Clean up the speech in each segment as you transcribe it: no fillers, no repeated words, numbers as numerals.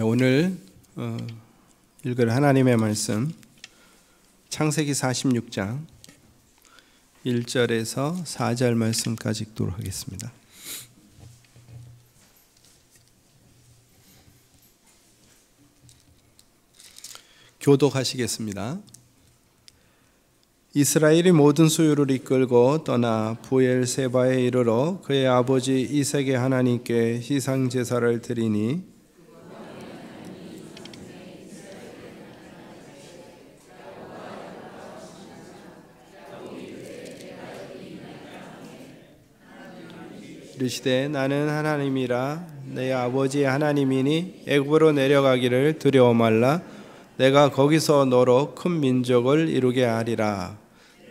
오늘 읽을 하나님의 말씀 창세기 46장 1절에서 4절 말씀까지 읽도록 하겠습니다. 교독하시겠습니다. 이스라엘이 모든 소유를 이끌고 떠나 부엘세바에 이르러 그의 아버지 이색의 하나님께 희상 제사를 드리니 이르시되 나는 하나님이라 내 아버지의 하나님이니 애굽으로 내려가기를 두려워 말라. 내가 거기서 너로 큰 민족을 이루게 하리라.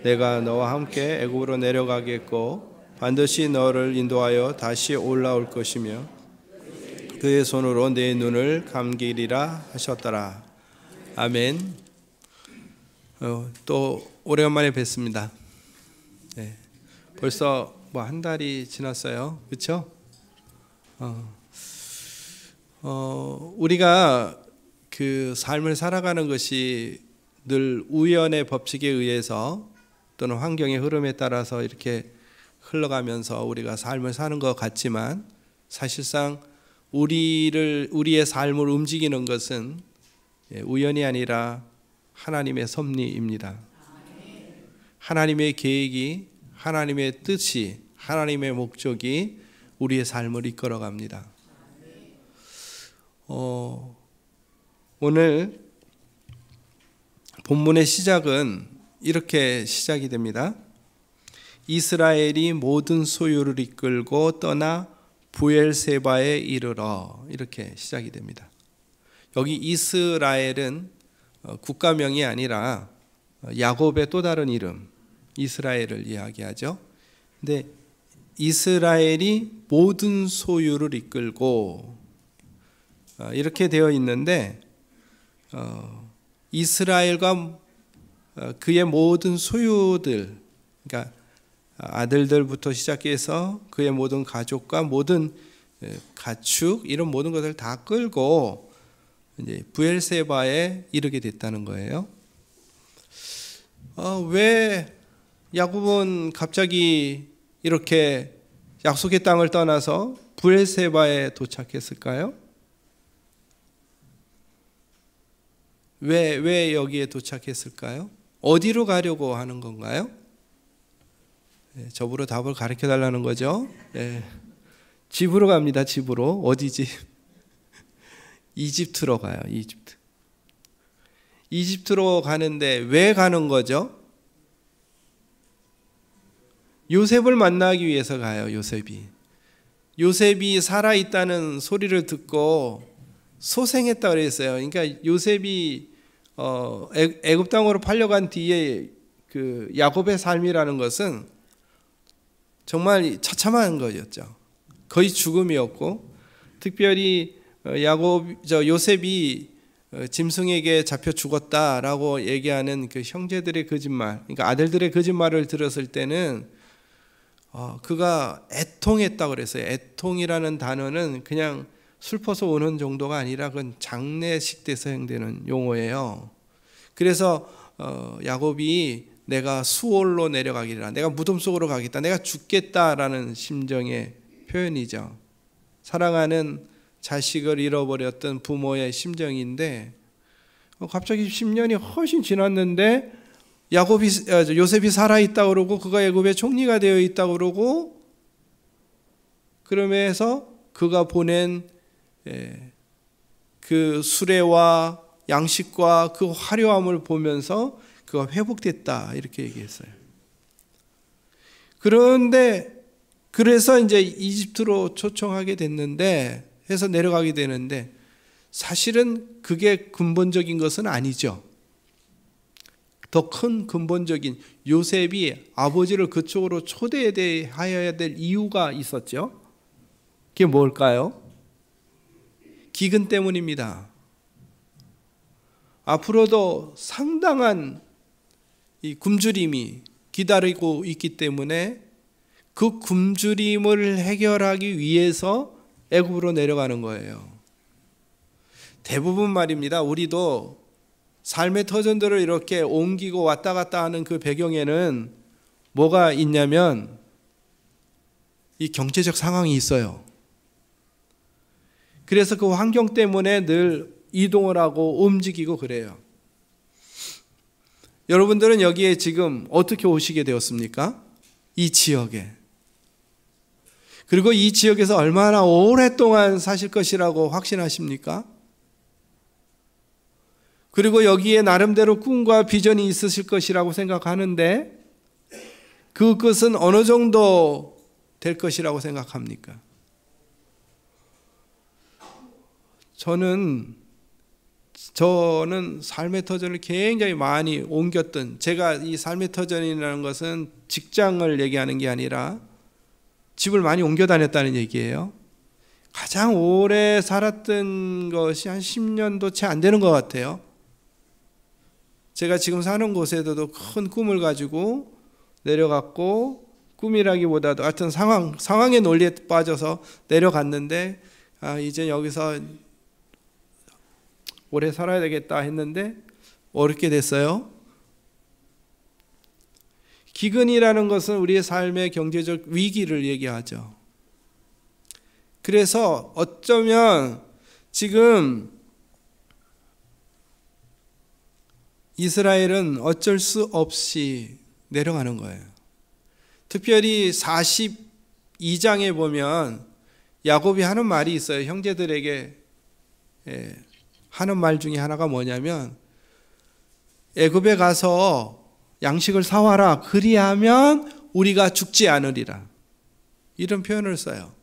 내가 너와 함께 애굽으로 내려가겠고 반드시 너를 인도하여 다시 올라올 것이며 그의 손으로 내 눈을 감기리라 하셨더라. 아멘. 또 오래간만에 뵙습니다. 네. 벌써 한 달이 지났어요. 그렇죠? 우리가 그 삶을 살아가는 것이 늘 우연의 법칙에 의해서 또는 환경의 흐름에 따라서 이렇게 흘러가면서 우리가 삶을 사는 것 같지만 사실상 우리의 삶을 움직이는 것은 우연이 아니라 하나님의 섭리입니다. 하나님의 계획이, 하나님의 뜻이, 하나님의 목적이 우리의 삶을 이끌어갑니다. 오늘 본문의 시작은 이렇게 시작이 됩니다. 이스라엘이 모든 소유를 이끌고 떠나 부엘세바에 이르러, 이렇게 시작이 됩니다. 여기 이스라엘은 국가명이 아니라 야곱의 또 다른 이름 이스라엘을 이야기하죠. 근데 이스라엘이 모든 소유를 이끌고 이렇게 되어 있는데 이스라엘과 그의 모든 소유들, 그러니까 아들들부터 시작해서 그의 모든 가족과 모든 가축 이런 모든 것을 다 끌고 이제 부엘세바에 이르게 됐다는 거예요. 왜 야곱은 갑자기 이렇게 약속의 땅을 떠나서 부엘세바에 도착했을까요? 왜 여기에 도착했을까요? 어디로 가려고 하는 건가요? 저보러 답을 가르쳐 달라는 거죠. 집으로 갑니다. 집으로. 어디지? 이집트로 가요. 이집트로 가는데 왜 가는 거죠? 요셉을 만나기 위해서 가요. 요셉이 살아있다는 소리를 듣고 소생했다고 그랬어요. 그러니까 요셉이 애굽 땅으로 팔려간 뒤에 그 야곱의 삶이라는 것은 정말 처참한 거였죠. 거의 죽음이었고, 특별히 요셉이 짐승에게 잡혀 죽었다라고 얘기하는 그 형제들의 거짓말, 그러니까 아들들의 거짓말을 들었을 때는 그가 애통했다고 그랬어요. 애통이라는 단어는 그냥 슬퍼서 우는 정도가 아니라 그건 장례식 때 사용되는 용어예요. 그래서 야곱이 내가 수올로 내려가기라, 내가 무덤 속으로 가겠다, 내가 죽겠다라는 심정의 표현이죠. 사랑하는 자식을 잃어버렸던 부모의 심정인데 갑자기 10년이 훨씬 지났는데 요셉이 살아있다고 그러고 그가 애굽의 총리가 되어 있다고 그러고, 그러면서 그가 보낸 그 수레와 양식과 그 화려함을 보면서 그가 회복됐다 이렇게 얘기했어요. 그래서 이제 이집트로 초청하게 됐는데, 해서 내려가게 되는데 사실은 그게 근본적인 것은 아니죠. 더 큰 근본적인, 요셉이 아버지를 그쪽으로 초대하여야 될 이유가 있었죠. 그게 뭘까요? 기근 때문입니다. 앞으로도 상당한 이 굶주림이 기다리고 있기 때문에 그 굶주림을 해결하기 위해서 애굽으로 내려가는 거예요. 대부분 말입니다. 우리도 삶의 터전들을 이렇게 옮기고 왔다 갔다 하는 그 배경에는 뭐가 있냐면 이 경제적 상황이 있어요. 그래서 그 환경 때문에 늘 이동을 하고 움직이고 그래요. 여러분들은 여기에 지금 어떻게 오시게 되었습니까? 이 지역에. 그리고 이 지역에서 얼마나 오랫동안 사실 것이라고 확신하십니까? 그리고 여기에 나름대로 꿈과 비전이 있으실 것이라고 생각하는데 그 것은 어느 정도 될 것이라고 생각합니까? 저는 삶의 터전을 굉장히 많이 옮겼던, 제가 이 삶의 터전이라는 것은 직장을 얘기하는 게 아니라 집을 많이 옮겨 다녔다는 얘기예요. 가장 오래 살았던 것이 한 10년도 채 안 되는 것 같아요. 제가 지금 사는 곳에도 큰 꿈을 가지고 내려갔고, 꿈이라기보다도 하여튼 상황의 논리에 빠져서 내려갔는데, 이제 여기서 오래 살아야 되겠다 했는데 어렵게 됐어요. 기근이라는 것은 우리의 삶의 경제적 위기를 얘기하죠. 그래서 어쩌면 지금 이스라엘은 어쩔 수 없이 내려가는 거예요. 특별히 42장에 보면 야곱이 하는 말이 있어요. 형제들에게 하는 말 중에 하나가 뭐냐면 애굽에 가서 양식을 사와라. 그리하면 우리가 죽지 않으리라. 이런 표현을 써요.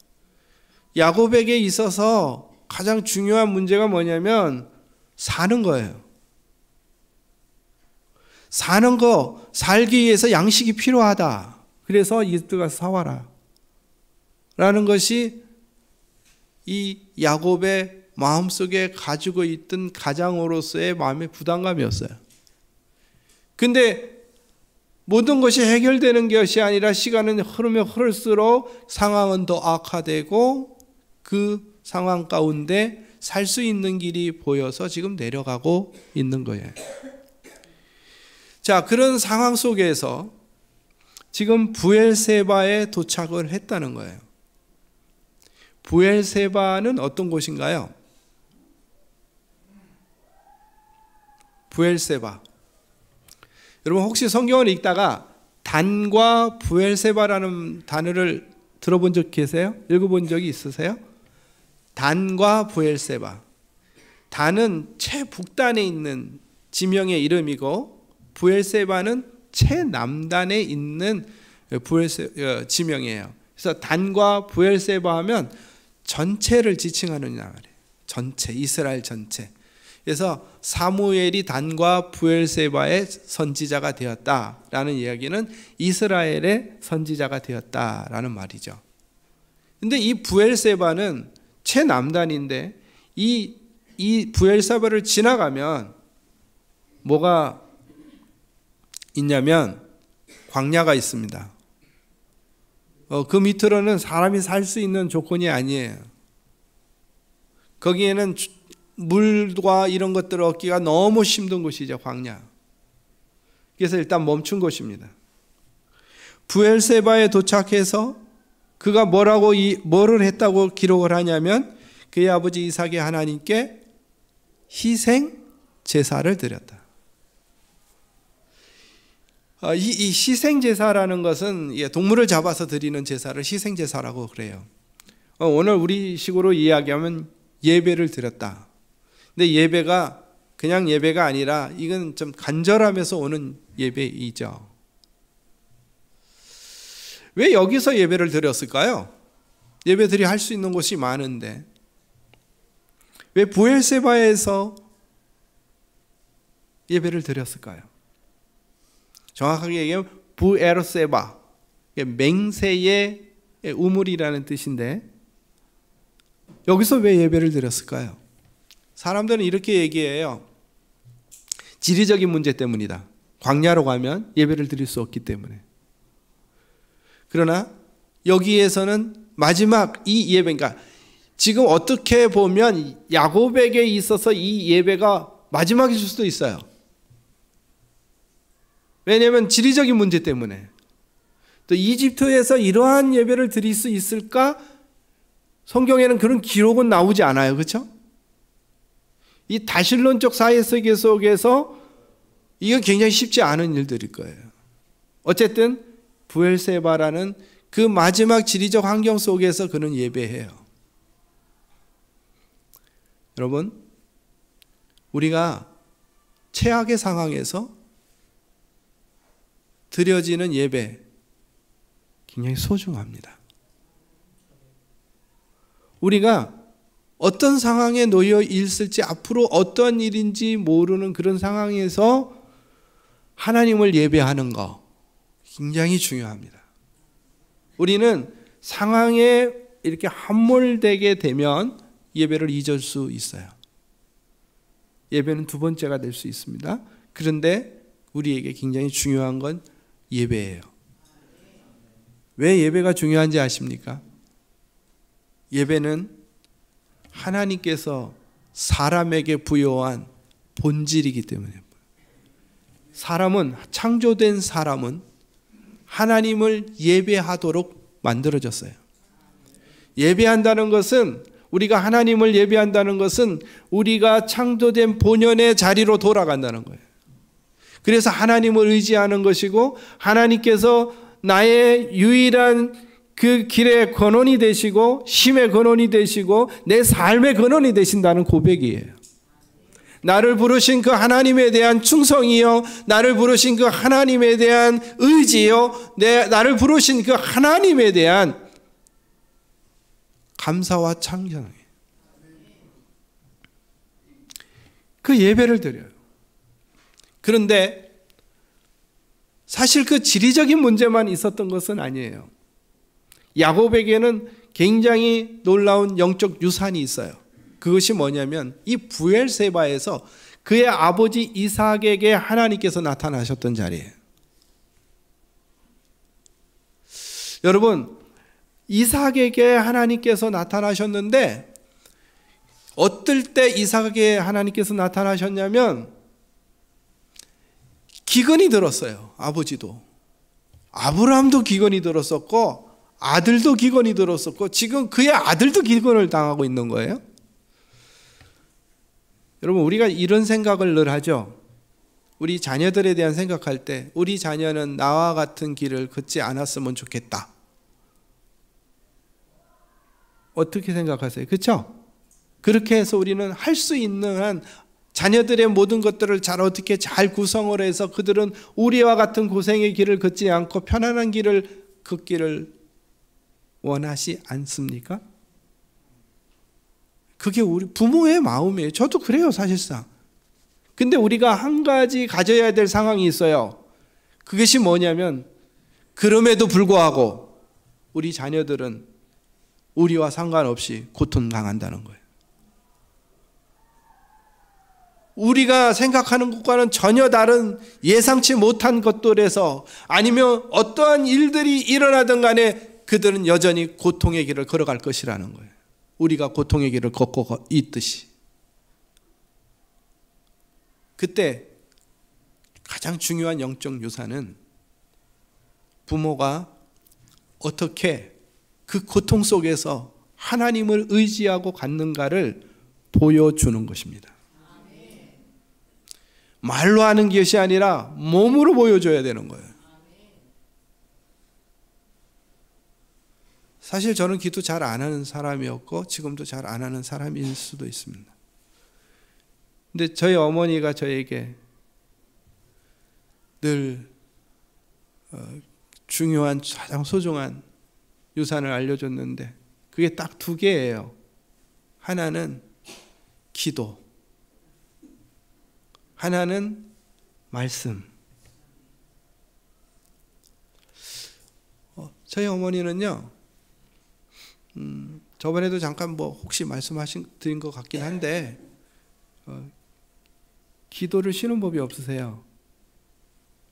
야곱에게 있어서 가장 중요한 문제가 뭐냐면 사는 거예요. 사는 거, 살기 위해서 양식이 필요하다. 그래서 이스라엘가 사와라. 라는 것이 이 야곱의 마음속에 가지고 있던 가장으로서의 마음의 부담감이었어요. 근데 모든 것이 해결되는 것이 아니라 시간은 흐르면 흐를수록 상황은 더 악화되고 그 상황 가운데 살 수 있는 길이 보여서 지금 내려가고 있는 거예요. 자, 그런 상황 속에서 지금 부엘세바에 도착을 했다는 거예요. 부엘세바는 어떤 곳인가요? 부엘세바. 여러분 혹시 성경을 읽다가 단과 부엘세바라는 단어를 들어본 적 계세요? 읽어본 적이 있으세요? 단과 부엘세바. 단은 최북단에 있는 지명의 이름이고 부엘세바는 최남단에 있는 지명이에요. 그래서 단과 부엘세바 하면 전체를 지칭하는 말이에요. 전체, 이스라엘 전체. 그래서 사무엘이 단과 부엘세바의 선지자가 되었다라는 이야기는 이스라엘의 선지자가 되었다라는 말이죠. 근데 이 부엘세바는 최남단인데 이 부엘세바를 지나가면 뭐가 있냐면 광야가 있습니다. 그 밑으로는 사람이 살 수 있는 조건이 아니에요. 거기에는 물과 이런 것들을 얻기가 너무 힘든 곳이죠, 광야. 그래서 일단 멈춘 곳입니다. 부엘세바에 도착해서 그가 뭐를 했다고 기록을 하냐면 그의 아버지 이삭이 하나님께 희생 제사를 드렸다. 이 희생 제사라는 것은 동물을 잡아서 드리는 제사를 희생 제사라고 그래요. 오늘 우리 식으로 이야기하면 예배를 드렸다. 근데 예배가 그냥 예배가 아니라 이건 좀 간절하면서 오는 예배이죠. 왜 여기서 예배를 드렸을까요? 예배들이 할 수 있는 곳이 많은데 왜 부엘세바에서 예배를 드렸을까요? 정확하게 얘기하면 부에르세바, 맹세의 우물이라는 뜻인데 여기서 왜 예배를 드렸을까요? 사람들은 이렇게 얘기해요. 지리적인 문제 때문이다. 광야로 가면 예배를 드릴 수 없기 때문에. 그러나 여기에서는 마지막 이 예배, 그러니까 지금 어떻게 보면 야곱에게 있어서 이 예배가 마지막일 수도 있어요. 왜냐하면 지리적인 문제 때문에. 또 이집트에서 이러한 예배를 드릴 수 있을까? 성경에는 그런 기록은 나오지 않아요. 그렇죠? 이 다실론적 사회세계 속에서 이건 굉장히 쉽지 않은 일들일 거예요. 어쨌든 부엘세바라는 그 마지막 지리적 환경 속에서 그는 예배해요. 여러분, 우리가 최악의 상황에서 드려지는 예배 굉장히 소중합니다. 우리가 어떤 상황에 놓여 있을지, 앞으로 어떤 일인지 모르는 그런 상황에서 하나님을 예배하는 거 굉장히 중요합니다. 우리는 상황에 이렇게 함몰되게 되면 예배를 잊을 수 있어요. 예배는 두 번째가 될 수 있습니다. 그런데 우리에게 굉장히 중요한 건 예배예요. 왜 예배가 중요한지 아십니까? 예배는 하나님께서 사람에게 부여한 본질이기 때문에, 창조된 사람은 하나님을 예배하도록 만들어졌어요. 예배한다는 것은, 우리가 하나님을 예배한다는 것은 우리가 창조된 본연의 자리로 돌아간다는 거예요. 그래서 하나님을 의지하는 것이고, 하나님께서 나의 유일한 그 길의 근원이 되시고, 힘의 근원이 되시고, 내 삶의 근원이 되신다는 고백이에요. 나를 부르신 그 하나님에 대한 충성이요, 나를 부르신 그 하나님에 대한 의지요, 나를 부르신 그 하나님에 대한 감사와 찬양이에요. 그 예배를 드려요. 그런데 사실 그 지리적인 문제만 있었던 것은 아니에요. 야곱에게는 굉장히 놀라운 영적 유산이 있어요. 그것이 뭐냐면 이 부엘세바에서 그의 아버지 이삭에게 하나님께서 나타나셨던 자리예요. 여러분, 이삭에게 하나님께서 나타나셨는데 어떨 때 이삭에게 하나님께서 나타나셨냐면 기근이 들었어요. 아버지도. 아브라함도 기근이 들었었고 아들도 기근이 들었었고 지금 그의 아들도 기근을 당하고 있는 거예요. 여러분, 우리가 이런 생각을 늘 하죠. 우리 자녀들에 대한 생각할 때 우리 자녀는 나와 같은 길을 걷지 않았으면 좋겠다. 어떻게 생각하세요? 그렇죠? 그렇게 해서 우리는 할 수 있는 한 자녀들의 모든 것들을 어떻게 잘 구성을 해서 그들은 우리와 같은 고생의 길을 걷지 않고 편안한 길을 걷기를 원하지 않습니까? 그게 우리 부모의 마음이에요. 저도 그래요, 사실상. 근데 우리가 한 가지 가져야 될 상황이 있어요. 그것이 뭐냐면 그럼에도 불구하고 우리 자녀들은 우리와 상관없이 고통당한다는 거예요. 우리가 생각하는 것과는 전혀 다른 예상치 못한 것들에서 아니면 어떠한 일들이 일어나든 간에 그들은 여전히 고통의 길을 걸어갈 것이라는 거예요. 우리가 고통의 길을 걷고 있듯이. 그때 가장 중요한 영적 유산은 부모가 어떻게 그 고통 속에서 하나님을 의지하고 갖는가를 보여주는 것입니다. 말로 하는 것이 아니라 몸으로 보여줘야 되는 거예요. 사실 저는 기도 잘 안 하는 사람이었고 지금도 잘 안 하는 사람일 수도 있습니다. 근데 저희 어머니가 저에게 늘 중요한 가장 소중한 유산을 알려줬는데 그게 딱 두 개예요. 하나는 기도, 하나는 말씀. 저희 어머니는요, 저번에도 잠깐 혹시 드린 것 같긴 한데, 기도를 쉬는 법이 없으세요.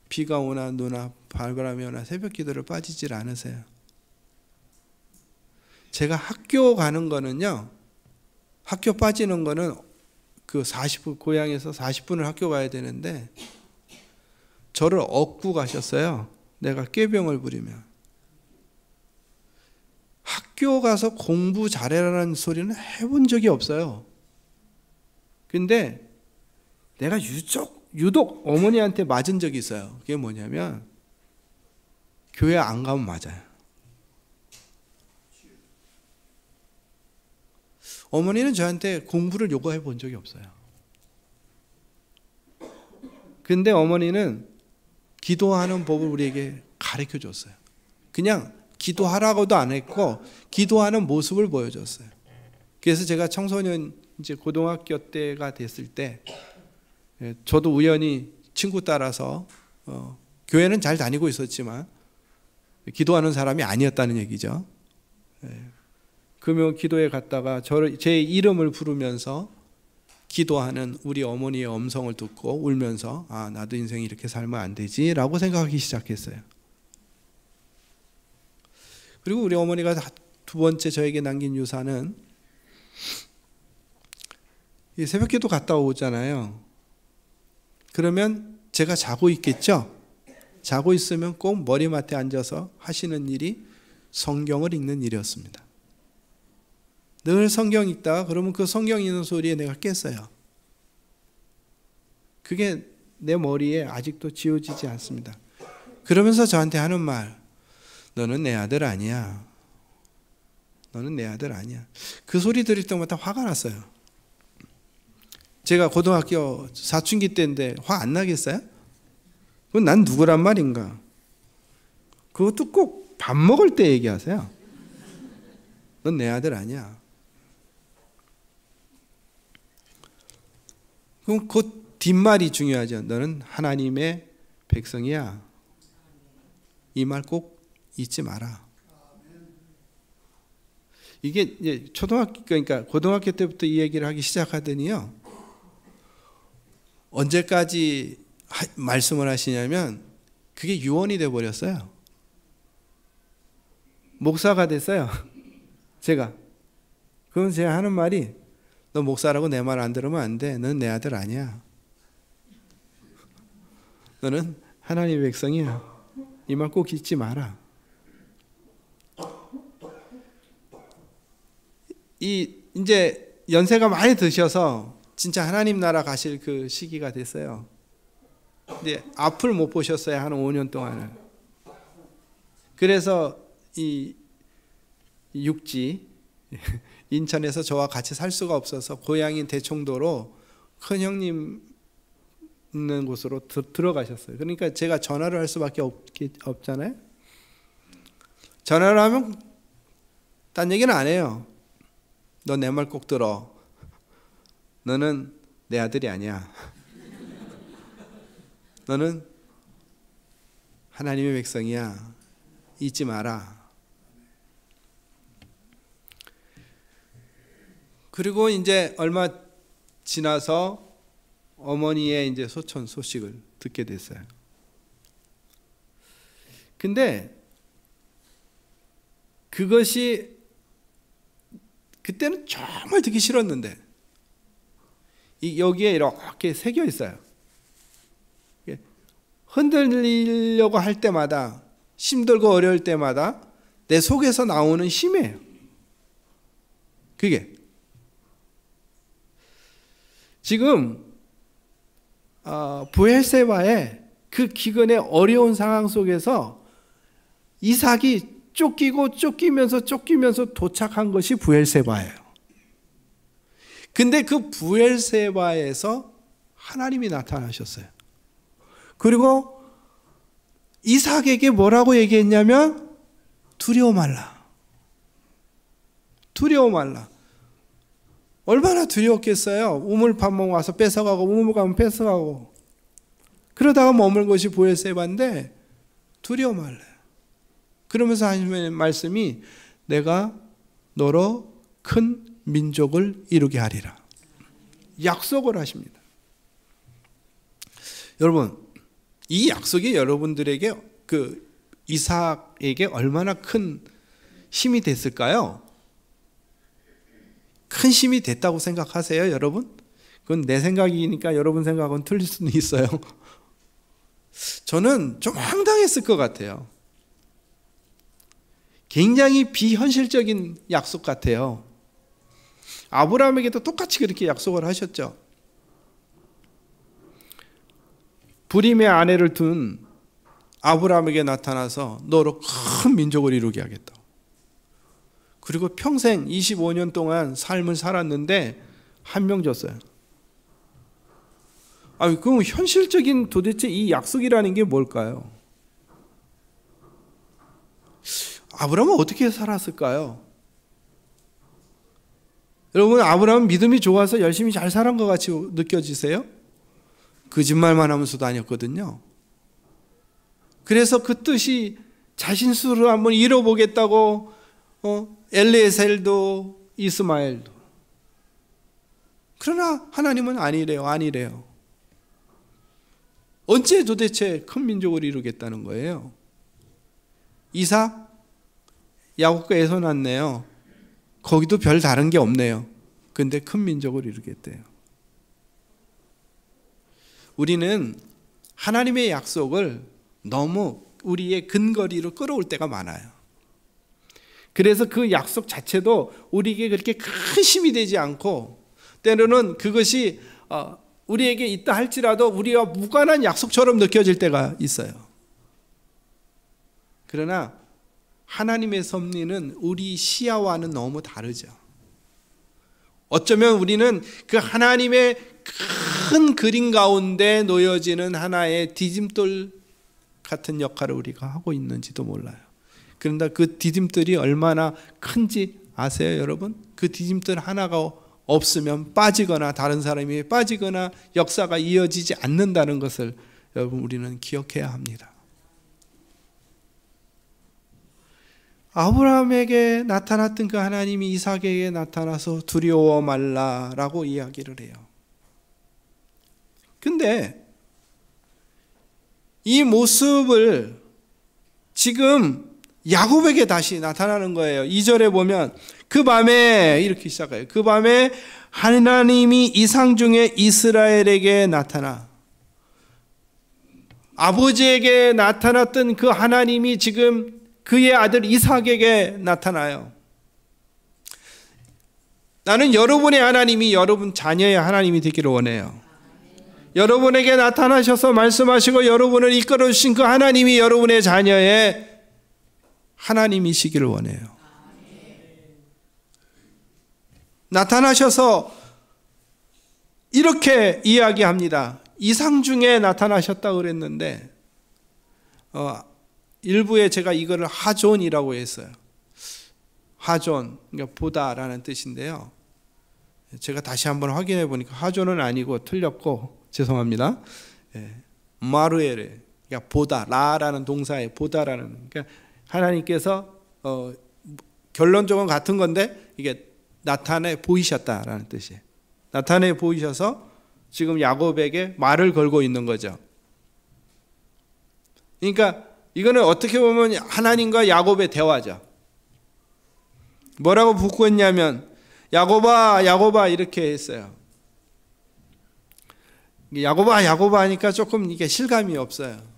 비가 오나 누나 바람이 오나 새벽 기도를 빠지질 않으세요. 제가 학교 가는 거는요, 학교 빠지는 거는 그 40분, 고향에서 40분을 학교 가야 되는데 저를 얻고 가셨어요. 내가 꾀병을 부리면. 학교 가서 공부 잘해라는 소리는 해본 적이 없어요. 근데 내가 유독 어머니한테 맞은 적이 있어요. 그게 뭐냐면 교회 안 가면 맞아요. 어머니는 저한테 공부를 요구해 본 적이 없어요. 근데 어머니는 기도하는 법을 우리에게 가르쳐 줬어요. 그냥 기도하라고도 안 했고 기도하는 모습을 보여줬어요. 그래서 제가 청소년 이제 고등학교 때가 됐을 때 저도 우연히 친구 따라서 교회는 잘 다니고 있었지만 기도하는 사람이 아니었다는 얘기죠. 금요 기도에 갔다가 제 이름을 부르면서 기도하는 우리 어머니의 음성을 듣고 울면서 아, 나도 인생이 이렇게 살면 안 되지라고 생각하기 시작했어요. 그리고 우리 어머니가 두 번째 저에게 남긴 유산은 새벽기도 갔다 오잖아요. 그러면 제가 자고 있겠죠? 자고 있으면 꼭 머리맡에 앉아서 하시는 일이 성경을 읽는 일이었습니다. 늘 성경 읽다가 그러면 그 성경 읽는 소리에 내가 깼어요. 그게 내 머리에 아직도 지워지지 않습니다. 그러면서 저한테 하는 말, 너는 내 아들 아니야. 너는 내 아들 아니야. 그 소리 들을 때마다 화가 났어요. 제가 고등학교 사춘기 때인데 화 안 나겠어요? 그건 난 누구란 말인가? 그것도 꼭 밥 먹을 때 얘기하세요. 넌 내 아들 아니야. 그럼 그 뒷말이 중요하죠. 너는 하나님의 백성이야. 이 말 꼭 잊지 마라. 이게 이제 그러니까 고등학교 때부터 이 얘기를 하기 시작하더니요. 언제까지 말씀을 하시냐면 그게 유언이 돼 버렸어요. 목사가 됐어요. 제가. 그럼 제가 하는 말이 너 목사라고 내 말 안 들으면 안 돼. 넌 내 아들 아니야. 너는 하나님의 백성이야. 이 말 꼭 잊지 마라. 이제 연세가 많이 드셔서 진짜 하나님 나라 가실 그 시기가 됐어요. 근데 앞을 못 보셨어요. 한 5년 동안을. 그래서 이 육지 인천에서 저와 같이 살 수가 없어서 고향인 대청도로 큰 형님 있는 곳으로 들어가셨어요. 그러니까 제가 전화를 할 수밖에 없잖아요. 전화를 하면 딴 얘기는 안 해요. 너 내 말 꼭 들어. 너는 내 아들이 아니야. 너는 하나님의 백성이야. 잊지 마라. 그리고 이제 얼마 지나서 어머니의 이제 소천 소식을 듣게 됐어요. 근데 그것이 그때는 정말 듣기 싫었는데 여기에 이렇게 새겨 있어요. 흔들리려고 할 때마다 힘들고 어려울 때마다 내 속에서 나오는 힘이에요. 그게 지금 브엘세바의 그 기근의 어려운 상황 속에서 이삭이 쫓기면서 도착한 것이 브엘세바예요. 근데 그 브엘세바에서 하나님이 나타나셨어요. 그리고 이삭에게 뭐라고 얘기했냐면 두려워 말라. 두려워 말라. 얼마나 두려웠겠어요. 우물 밥 먹어 와서 뺏어가고 우물 가면 뺏어가고 그러다가 머물 것이 브엘세바인데 두려워 말라. 그러면서 하나님의 말씀이 내가 너로 큰 민족을 이루게 하리라. 약속을 하십니다. 여러분, 이 약속이 여러분들에게 그 이삭에게 얼마나 큰 힘이 됐을까요? 큰 힘이 됐다고 생각하세요, 여러분? 그건 내 생각이니까 여러분 생각은 틀릴 수는 있어요. 저는 좀 황당했을 것 같아요. 굉장히 비현실적인 약속 같아요. 아브라함에게도 똑같이 그렇게 약속을 하셨죠. 불임의 아내를 둔 아브라함에게 나타나서 너로 큰 민족을 이루게 하겠다. 그리고 평생 25년 동안 삶을 살았는데 한 명 줬어요. 그럼 현실적인 도대체 이 약속이라는 게 뭘까요? 아브라함은 어떻게 살았을까요? 여러분, 아브라함은 믿음이 좋아서 열심히 잘 살은 것 같이 느껴지세요? 거짓말만 하면서도 아니었거든요. 그래서 그 뜻이 자신 스스로 한번 이뤄보겠다고 엘리에셀도 이스마엘도. 그러나 하나님은 아니래요. 언제 도대체 큰 민족을 이루겠다는 거예요? 이삭, 야곱과 에서 낳네요. 거기도 별 다른 게 없네요. 근데 큰 민족을 이루겠대요. 우리는 하나님의 약속을 너무 우리의 근거리로 끌어올 때가 많아요. 그래서 그 약속 자체도 우리에게 그렇게 큰 힘이 되지 않고, 때로는 그것이 우리에게 있다 할지라도 우리와 무관한 약속처럼 느껴질 때가 있어요. 그러나 하나님의 섭리는 우리 시야와는 너무 다르죠. 어쩌면 우리는 그 하나님의 큰 그림 가운데 놓여지는 하나의 디딤돌 같은 역할을 우리가 하고 있는지도 몰라요. 그런데 그 디딤돌이 얼마나 큰지 아세요, 여러분? 그 디딤돌 하나가 없으면 빠지거나 다른 사람이 빠지거나 역사가 이어지지 않는다는 것을 여러분 우리는 기억해야 합니다. 아브라함에게 나타났던 그 하나님이 이삭에게 나타나서 두려워 말라라고 이야기를 해요. 근데 이 모습을 지금 야곱에게 다시 나타나는 거예요. 2절에 보면 그 밤에 이렇게 시작해요. 그 밤에 하나님이 이상 중에 이스라엘에게 나타나. 아버지에게 나타났던 그 하나님이 지금 그의 아들 이삭에게 나타나요. 나는 여러분의 하나님이 여러분 자녀의 하나님이 되기를 원해요. 여러분에게 나타나셔서 말씀하시고 여러분을 이끌어 주신 그 하나님이 여러분의 자녀의 하나님이시기를 원해요. 나타나셔서 이렇게 이야기합니다. 이상 중에 나타나셨다고 그랬는데 일부에 제가 이거를 하존이라고 했어요. 하존, 그러니까 보다라는 뜻인데요. 제가 다시 한번 확인해 보니까 하존은 아니고 틀렸고 죄송합니다. 마루엘에, 그러니까 보다, 라라는 동사에 보다라는, 그러니까 하나님께서 결론적으로 같은 건데 이게 나타내 보이셨다라는 뜻이에요. 나타내 보이셔서 지금 야곱에게 말을 걸고 있는 거죠. 그러니까 이거는 어떻게 보면 하나님과 야곱의 대화죠. 뭐라고 붙고 있냐면 야곱아 야곱아 이렇게 했어요. 야곱아 야곱아 하니까 조금 이게 실감이 없어요.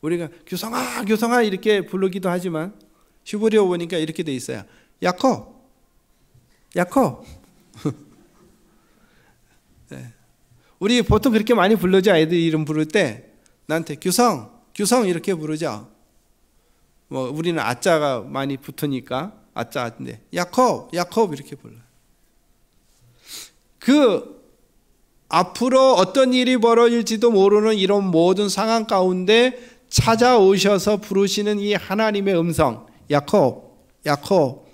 우리가 규성아 규성아 이렇게 부르기도 하지만 히브리어 보니까 이렇게 돼 있어요. 야콥 야콥. 네. 우리 보통 그렇게 많이 부르죠. 아이들 이름 부를 때 나한테 규성 규성 이렇게 부르죠. 뭐 우리는 아자가 많이 붙으니까 아자인데 야콥 야콥 이렇게 불러요. 그 앞으로 어떤 일이 벌어질지도 모르는 이런 모든 상황 가운데 찾아오셔서 부르시는 이 하나님의 음성 야콥 야콥,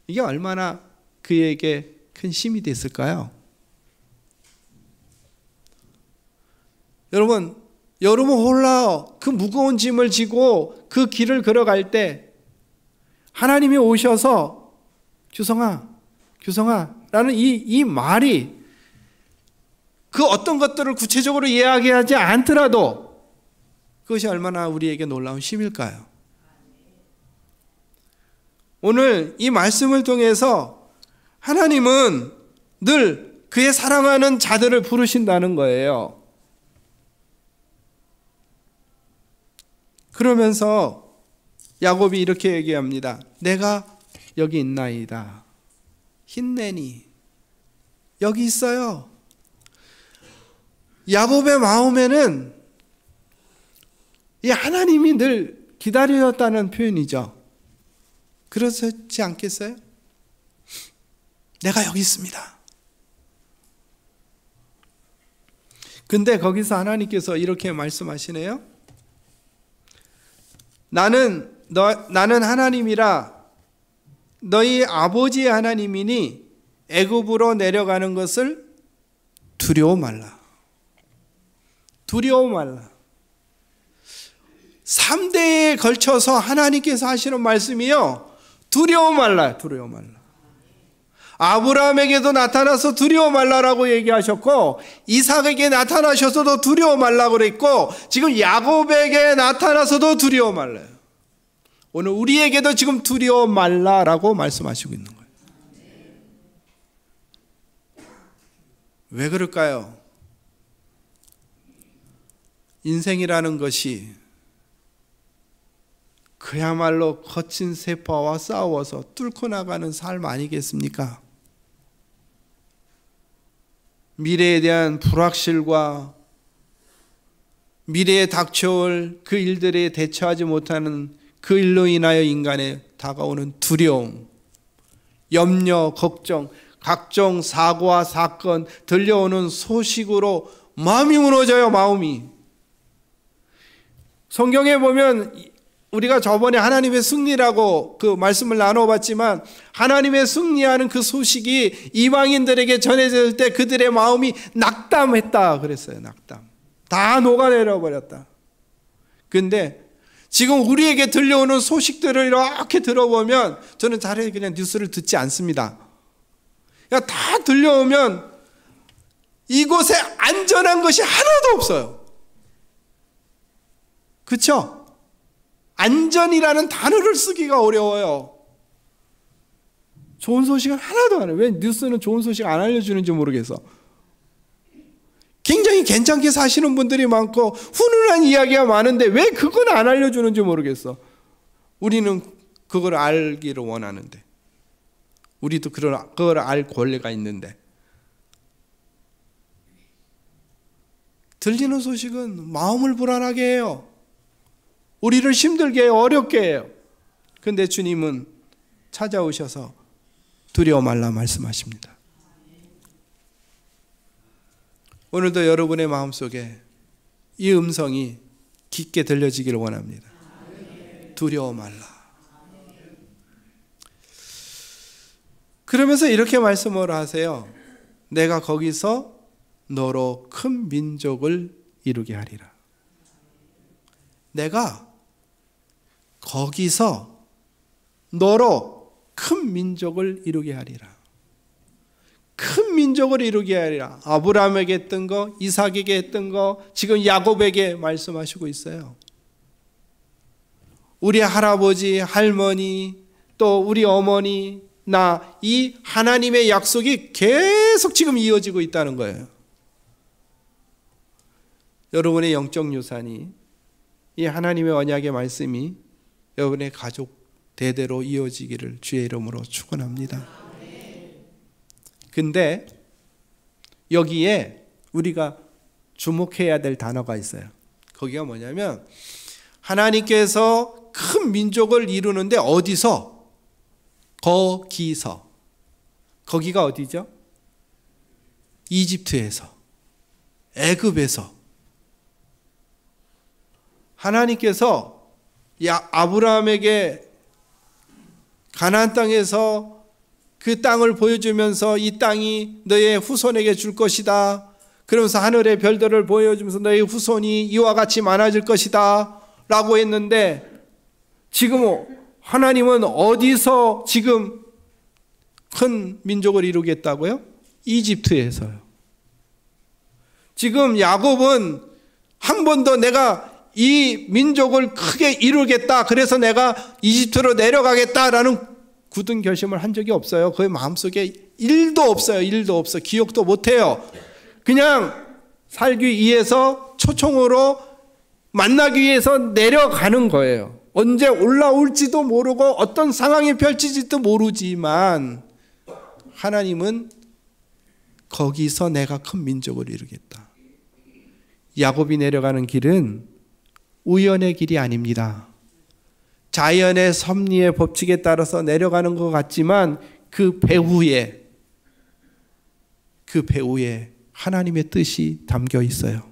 이게 얼마나 그에게 큰 힘이 됐을까요? 여러분 홀라 그 무거운 짐을 지고 그 길을 걸어갈 때 하나님이 오셔서 규성아 규성아 라는 이 말이 그 어떤 것들을 구체적으로 이야기하지 않더라도 그것이 얼마나 우리에게 놀라운 힘일까요? 오늘 이 말씀을 통해서 하나님은 늘 그의 사랑하는 자들을 부르신다는 거예요. 그러면서 야곱이 이렇게 얘기합니다. 내가 여기 있나이다. 힘내니. 여기 있어요. 야곱의 마음에는 이 하나님이 늘 기다렸다는 표현이죠. 그렇지 않겠어요? 내가 여기 있습니다. 근데 거기서 하나님께서 이렇게 말씀하시네요. 나는 하나님이라 너희 아버지의 하나님이니 애굽으로 내려가는 것을 두려워 말라. 두려워 말라. 3대에 걸쳐서 하나님께서 하시는 말씀이요. 두려워 말라. 두려워 말라. 아브라함에게도 나타나서 두려워 말라라고 얘기하셨고, 이삭에게 나타나셔서도 두려워 말라고 그랬고, 지금 야곱에게 나타나서도 두려워 말라요. 오늘 우리에게도 지금 두려워 말라라고 말씀하시고 있는 거예요. 왜 그럴까요? 인생이라는 것이 그야말로 거친 세파와 싸워서 뚫고 나가는 삶 아니겠습니까? 미래에 대한 불확실과 미래에 닥쳐올 그 일들에 대처하지 못하는 그 일로 인하여 인간에 다가오는 두려움, 염려, 걱정, 각종 사고와 사건, 들려오는 소식으로 마음이 무너져요. 마음이. 성경에 보면 우리가 저번에 하나님의 승리라고 그 말씀을 나눠봤지만, 하나님의 승리하는 그 소식이 이방인들에게 전해질 때 그들의 마음이 낙담했다 그랬어요. 낙담. 다 녹아내려 버렸다. 근데 지금 우리에게 들려오는 소식들을 이렇게 들어보면, 저는 차라리 그냥 뉴스를 듣지 않습니다. 그러니까 다 들려오면 이곳에 안전한 것이 하나도 없어요. 그렇죠? 안전이라는 단어를 쓰기가 어려워요. 좋은 소식은 하나도 안 해요. 왜 뉴스는 좋은 소식 안 알려주는지 모르겠어. 굉장히 괜찮게 사시는 분들이 많고 훈훈한 이야기가 많은데 왜 그건 안 알려주는지 모르겠어. 우리는 그걸 알기를 원하는데, 우리도 그걸 알 권리가 있는데, 들리는 소식은 마음을 불안하게 해요. 우리를 힘들게 해요. 어렵게 해요. 그런데 주님은 찾아오셔서 두려워 말라 말씀하십니다. 오늘도 여러분의 마음속에 이 음성이 깊게 들려지기를 원합니다. 두려워 말라. 그러면서 이렇게 말씀을 하세요. 내가 거기서 너로 큰 민족을 이루게 하리라. 내가 거기서 너로 큰 민족을 이루게 하리라. 큰 민족을 이루게 하리라. 아브라함에게 했던 거, 이삭에게 했던 거, 지금 야곱에게 말씀하시고 있어요. 우리 할아버지, 할머니, 또 우리 어머니, 나, 이 하나님의 약속이 계속 지금 이어지고 있다는 거예요. 여러분의 영적 유산이, 이 하나님의 언약의 말씀이 여러분의 가족 대대로 이어지기를 주의 이름으로 축원합니다. 근데 여기에 우리가 주목해야 될 단어가 있어요. 거기가 뭐냐면, 하나님께서 큰 민족을 이루는데 어디서? 거기서. 거기가 어디죠? 이집트에서, 애굽에서. 하나님께서 아브라함에게 가나안 땅에서 그 땅을 보여주면서 이 땅이 너의 후손에게 줄 것이다. 그러면서 하늘의 별들을 보여주면서 너의 후손이 이와 같이 많아질 것이다 라고 했는데, 지금 하나님은 어디서 지금 큰 민족을 이루겠다고요? 이집트에서요. 지금 야곱은 한 번 더 내가 이 민족을 크게 이루겠다, 그래서 내가 이집트로 내려가겠다라는 굳은 결심을 한 적이 없어요. 그의 마음속에 1도 없어요. 1도 없어. 기억도 못해요. 그냥 살기 위해서 초청으로 만나기 위해서 내려가는 거예요. 언제 올라올지도 모르고 어떤 상황이 펼치지도 모르지만 하나님은 거기서 내가 큰 민족을 이루겠다. 야곱이 내려가는 길은 우연의 길이 아닙니다. 자연의 섭리의 법칙에 따라서 내려가는 것 같지만 그 배후에 하나님의 뜻이 담겨 있어요.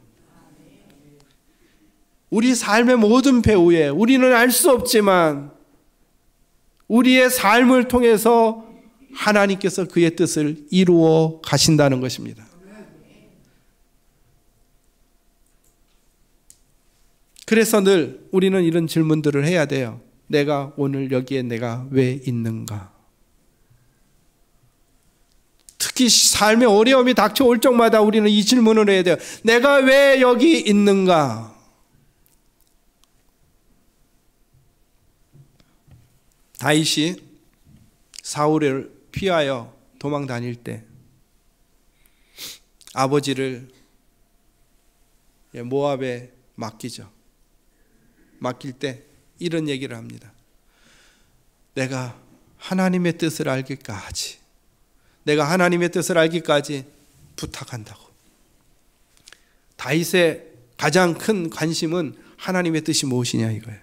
우리 삶의 모든 배후에 우리는 알 수 없지만 우리의 삶을 통해서 하나님께서 그의 뜻을 이루어 가신다는 것입니다. 그래서 늘 우리는 이런 질문들을 해야 돼요. 내가 오늘 여기에 내가 왜 있는가? 특히 삶의 어려움이 닥쳐올 적마다 우리는 이 질문을 해야 돼요. 내가 왜 여기 있는가? 다윗이 사울을 피하여 도망 다닐 때 아버지를 모압에 맡기죠. 맡길 때 이런 얘기를 합니다. 내가 하나님의 뜻을 알기까지, 내가 하나님의 뜻을 알기까지 부탁한다고. 다윗의 가장 큰 관심은 하나님의 뜻이 무엇이냐 이거예요.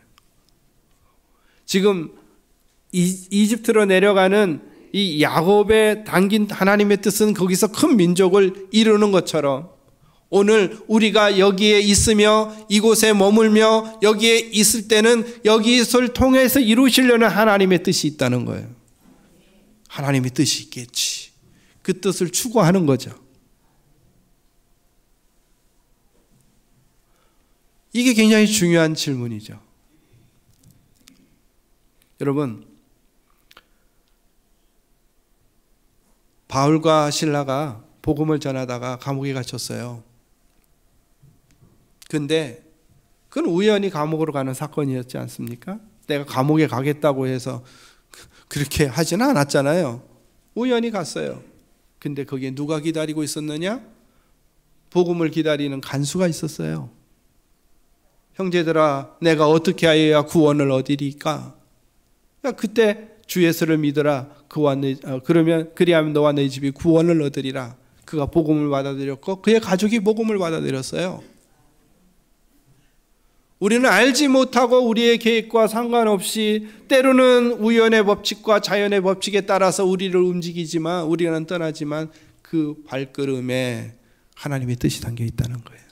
지금 이집트로 내려가는 이 야곱의 당긴 하나님의 뜻은 거기서 큰 민족을 이루는 것처럼 오늘 우리가 여기에 있으며 이곳에 머물며 여기에 있을 때는 여기를 통해서 이루시려는 하나님의 뜻이 있다는 거예요. 하나님의 뜻이 있겠지. 그 뜻을 추구하는 거죠. 이게 굉장히 중요한 질문이죠. 여러분, 바울과 실라가 복음을 전하다가 감옥에 갇혔어요. 근데 그건 우연히 감옥으로 가는 사건이었지 않습니까? 내가 감옥에 가겠다고 해서 그렇게 하지는 않았잖아요. 우연히 갔어요. 근데 거기에 누가 기다리고 있었느냐? 복음을 기다리는 간수가 있었어요. 형제들아, 내가 어떻게 하여야 구원을 얻으리까? 그때 주 예수를 믿어라. 그러면 그리하면 너와 너희 집이 구원을 얻으리라. 그가 복음을 받아들였고 그의 가족이 복음을 받아들였어요. 우리는 알지 못하고 우리의 계획과 상관없이 때로는 우연의 법칙과 자연의 법칙에 따라서 우리를 움직이지만 우리는 떠나지만 그 발걸음에 하나님의 뜻이 담겨 있다는 거예요.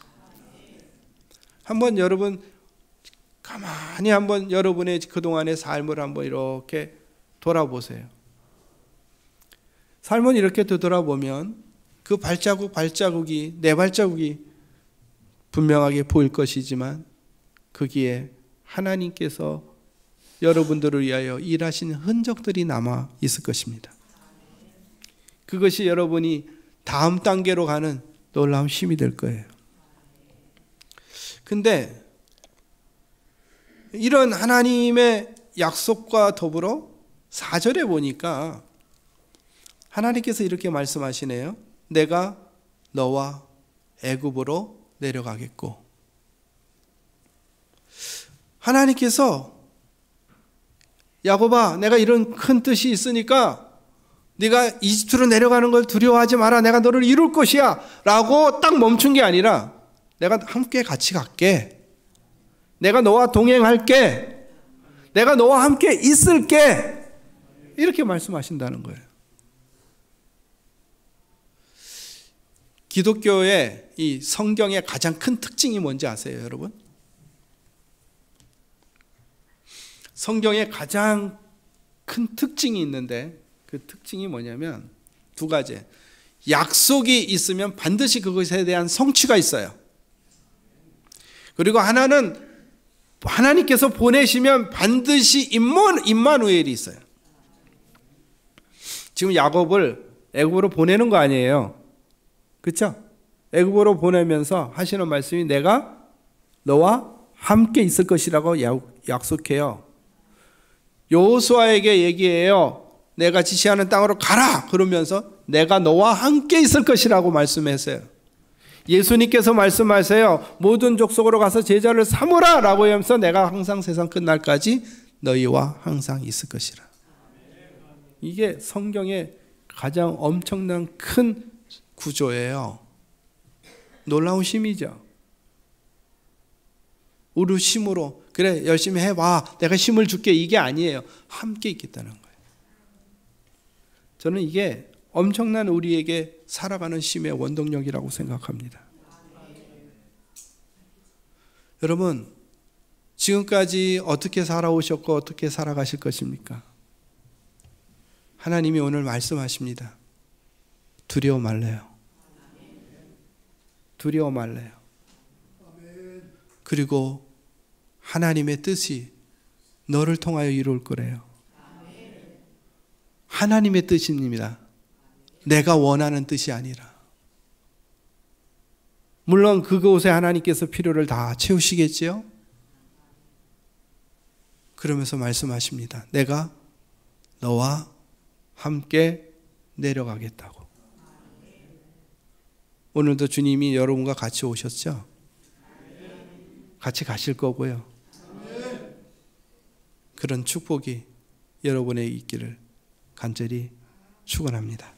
한번 여러분 가만히 한번 여러분의 그동안의 삶을 한번 이렇게 돌아보세요. 삶은 이렇게 되돌아보면 그 발자국이 내 발자국이 분명하게 보일 것이지만 거기에 하나님께서 여러분들을 위하여 일하신 흔적들이 남아 있을 것입니다. 그것이 여러분이 다음 단계로 가는 놀라운 힘이 될 거예요. 근데 이런 하나님의 약속과 더불어 4절에 보니까 하나님께서 이렇게 말씀하시네요. 내가 너와 애굽으로 내려가겠고. 하나님께서 야곱아, 내가 이런 큰 뜻이 있으니까 네가 이집트로 내려가는 걸 두려워하지 마라. 내가 너를 이룰 것이야 라고 딱 멈춘 게 아니라 내가 함께 같이 갈게. 내가 너와 동행할게. 내가 너와 함께 있을게. 이렇게 말씀하신다는 거예요. 기독교의 이 성경의 가장 큰 특징이 뭔지 아세요, 여러분? 성경에 가장 큰 특징이 있는데 그 특징이 뭐냐면 두 가지. 약속이 있으면 반드시 그것에 대한 성취가 있어요. 그리고 하나는 하나님께서 보내시면 반드시 임마누엘이 있어요. 지금 야곱을 애굽으로 보내는 거 아니에요. 그렇죠? 애굽으로 보내면서 하시는 말씀이 내가 너와 함께 있을 것이라고 약속해요. 여호수아에게 얘기해요. 내가 지시하는 땅으로 가라 그러면서 내가 너와 함께 있을 것이라고 말씀했어요. 예수님께서 말씀하세요. 모든 족속으로 가서 제자를 삼으라 라고 하면서 내가 항상 세상 끝날까지 너희와 항상 있을 것이라. 이게 성경의 가장 엄청난 큰 구조예요. 놀라운 힘이죠. 우리 힘으로 그래 열심히 해봐 내가 힘을 줄게 이게 아니에요. 함께 있겠다는 거예요. 저는 이게 엄청난 우리에게 살아가는 힘의 원동력이라고 생각합니다. 여러분 지금까지 어떻게 살아오셨고 어떻게 살아가실 것입니까? 하나님이 오늘 말씀하십니다. 두려워 말래요. 두려워 말래요. 그리고 하나님의 뜻이 너를 통하여 이룰 거래요. 하나님의 뜻입니다. 내가 원하는 뜻이 아니라. 물론 그곳에 하나님께서 필요를 다 채우시겠지요. 그러면서 말씀하십니다. 내가 너와 함께 내려가겠다고. 오늘도 주님이 여러분과 같이 오셨죠? 같이 가실 거고요. 그런 축복이 여러분의 있기를 간절히 축원합니다.